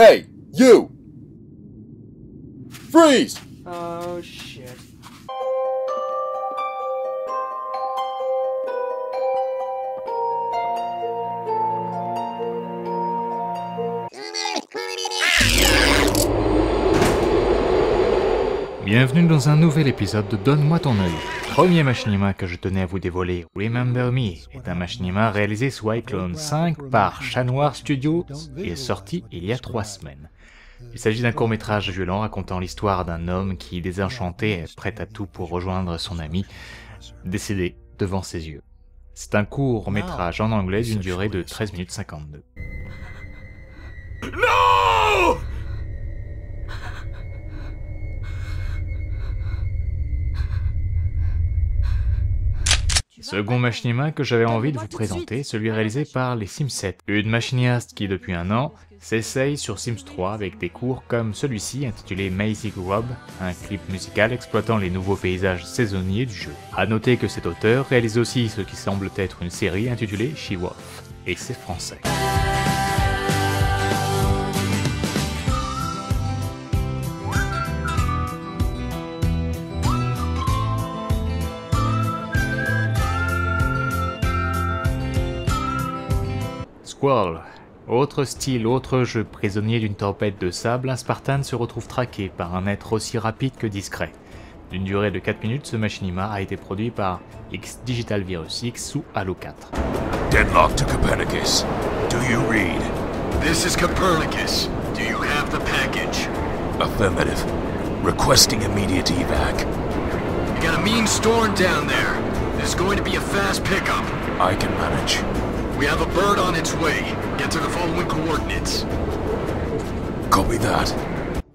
Hey, you! Freeze! Oh shit. Bienvenue dans un nouvel épisode de Donne-moi ton œil. Premier machinima que je tenais à vous dévoiler, Remember Me, est un machinima réalisé sous iClone 5 par Chat Noir Studios et est sorti il y a 3 semaines. Il s'agit d'un court-métrage violent racontant l'histoire d'un homme qui, désenchanté, est prêt à tout pour rejoindre son ami, décédé devant ses yeux. C'est un court-métrage en anglais d'une durée de 13 minutes 52. No! Second machinima que j'avais envie de vous présenter, celui réalisé par les Sims 7, une machiniaste qui depuis un an s'essaye sur Sims 3 avec des cours comme celui-ci intitulé Maisie Grew Up, un clip musical exploitant les nouveaux paysages saisonniers du jeu. A noter que cet auteur réalise aussi ce qui semble être une série intitulée She-Wolf, et c'est français. Squall. Autre style, autre jeu, prisonnier d'une tempête de sable, un Spartan se retrouve traqué par un être aussi rapide que discret. D'une durée de 4 minutes, ce machinima a été produit par X Digital Virus X sous Halo 4. Deadlock to Copernicus. Do you read? This is Copernicus. Do you have the package? Affirmative. Requesting immediate evac. You got a mean storm down there. There's going to be a fast pickup. I can manage. We have a bird on its way. Get to the following coordinates. Copy that.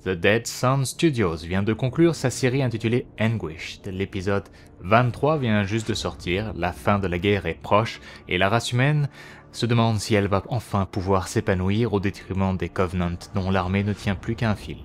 The Dead Sun Studios vient de conclure sa série intitulée Anguished. L'épisode 23 vient juste de sortir, la fin de la guerre est proche, et la race humaine se demande si elle va enfin pouvoir s'épanouir au détriment des Covenants dont l'armée ne tient plus qu'à un fil.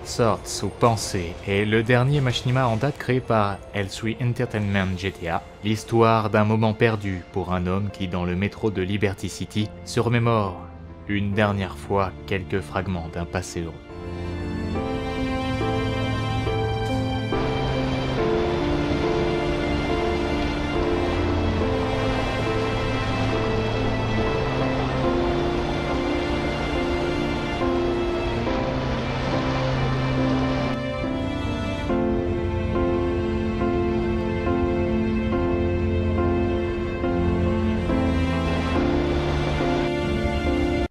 Sorts ou Pensée est le dernier machinima en date créé par L3 Entertainment GTA, l'histoire d'un moment perdu pour un homme qui dans le métro de Liberty City se remémore une dernière fois quelques fragments d'un passé heureux.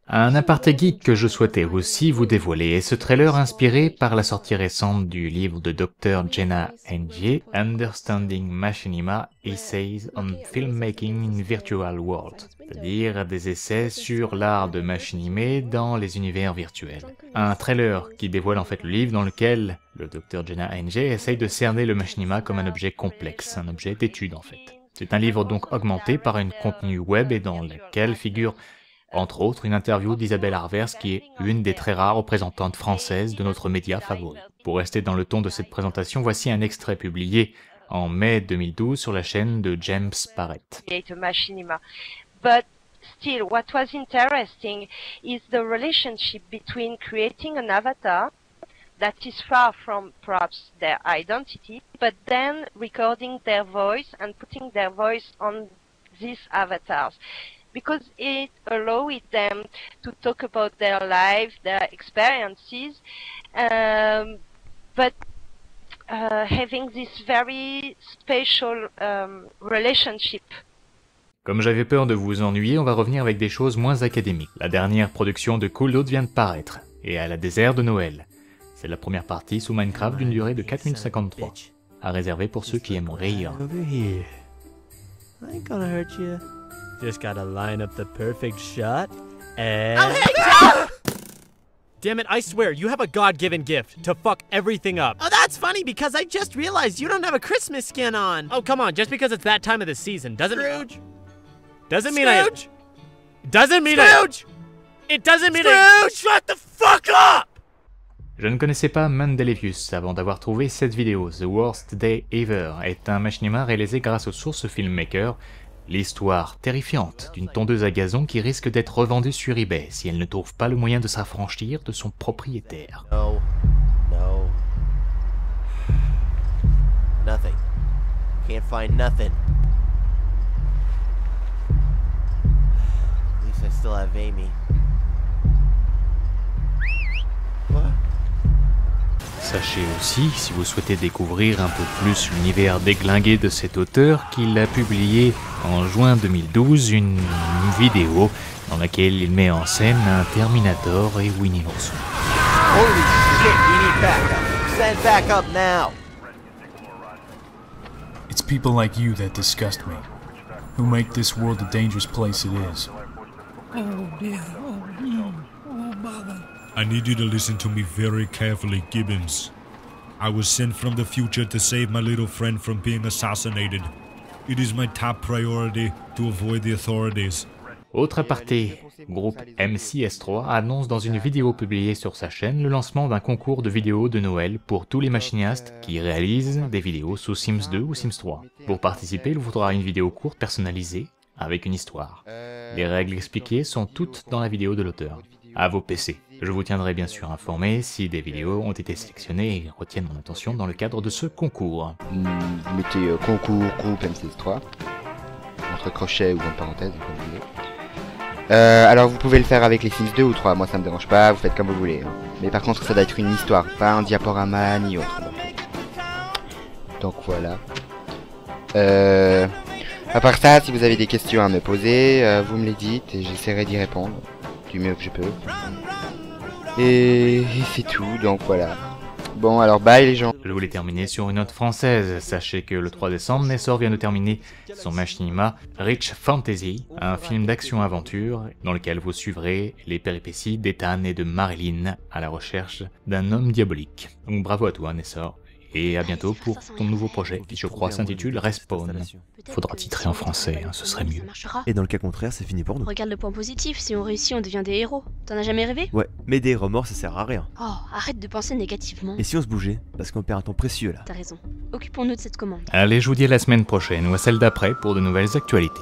Un aparté geek que je souhaitais aussi vous dévoiler est ce trailer inspiré par la sortie récente du livre de Dr. Jenna Ng, Understanding Machinima Essays on Filmmaking in Virtual World, c'est-à-dire des essais sur l'art de machinimer dans les univers virtuels. Un trailer qui dévoile en fait le livre dans lequel le Dr. Jenna Ng essaye de cerner le machinima comme un objet complexe, un objet d'étude en fait. C'est un livre donc augmenté par un contenu web et dans lequel figure entre autres, une interview d'Isabelle Arvers qui est une des très rares représentantes françaises de notre média favori. Pour rester dans le ton de cette présentation, voici un extrait publié en mai 2012 sur la chaîne de James Parrett. Machinima. But still, what was interesting is the relationship between creating an avatar that is far from perhaps their identity, but then recording their voice and putting their voice on these avatars. Because it allowed them to talk about their life, their experiences, but having this very special relationship. Comme j'avais peur de vous ennuyer, on va revenir avec des choses moins académiques. La dernière production de Cool Load vient de paraître, et à la désert de Noël. C'est la première partie sous Minecraft d'une durée de 4 minutes 53, à réserver pour ceux qui aiment rire. Just gotta line up the perfect shot and... Damn it, I swear, you have a God-given gift to fuck everything up. Oh, that's funny because I just realized you don't have a Christmas skin on. Oh, come on, just because it's that time of the season doesn't mean Scrooge. Doesn't mean Scrooge. Doesn't mean Scrooge. It doesn't mean Scrooge. Shut the fuck up. Je ne connaissais pas Mendelevius avant d'avoir trouvé cette vidéo. The Worst Day Ever est un machinima réalisé grâce aux sources filmmaker. L'histoire terrifiante d'une tondeuse à gazon qui risque d'être revendue sur eBay si elle ne trouve pas le moyen de s'affranchir de son propriétaire. No. Nothing. Can't find nothing. At least I still have Amy. What? Sachez aussi, si vous souhaitez découvrir un peu plus l'univers déglingué de cet auteur, qu'il a publié en juin 2012 une vidéo dans laquelle il met en scène un Terminator et Winnie l'ourson. Holy shit, we need backup. Send backup now. It's people like you that disgust me, who make this world the dangerous place it is. Oh dear, oh no, oh mother. I need you to listen to me very carefully, Gibbons. I was sent from the future to save my little friend from being assassinated. It is my top priority to avoid the authorities. Autre aparté, groupe MCS3 annonce dans une vidéo publiée sur sa chaîne le lancement d'un concours de vidéos de Noël pour tous les machinistes qui réalisent des vidéos sous Sims 2 ou Sims 3. Pour participer, il vous faudra une vidéo courte personnalisée avec une histoire. Les règles expliquées sont toutes dans la vidéo de l'auteur. À vos PC. Je vous tiendrai bien sûr informé si des vidéos ont été sélectionnées et retiennent mon attention dans le cadre de ce concours. Vous mettez concours groupe MCS3, entre crochets ou en parenthèse, comme vous voulez. Alors vous pouvez le faire avec les Sims 2 ou 3, moi ça me dérange pas, vous faites comme vous voulez. Hein. Mais par contre ça doit être une histoire, pas un diaporama ni autre. Donc voilà. À part ça, si vous avez des questions à me poser, vous me les dites et j'essaierai d'y répondre du mieux que je peux. Et c'est tout, donc voilà. Bon, alors bye les gens. Je voulais terminer sur une note française. Sachez que le 3 décembre, Nessor vient de terminer son machinima Rich Fantasy, un film d'action-aventure dans lequel vous suivrez les péripéties d'Ethan et de Marilyn à la recherche d'un homme diabolique. Donc bravo à toi Nessor. Et à bientôt pour ton nouveau projet qui je crois s'intitule Respawn. Faudra titrer en français, hein, ce serait mieux. Et dans le cas contraire, c'est fini pour nous. Regarde le point positif, si on réussit, on devient des héros. T'en as jamais rêvé? Ouais, mais des remords ça sert à rien. Oh, arrête de penser négativement. Et si on se bougeait? Parce qu'on perd un temps précieux là. T'as raison. Occupons-nous de cette commande. Allez, je vous dis à la semaine prochaine ou à celle d'après pour de nouvelles actualités.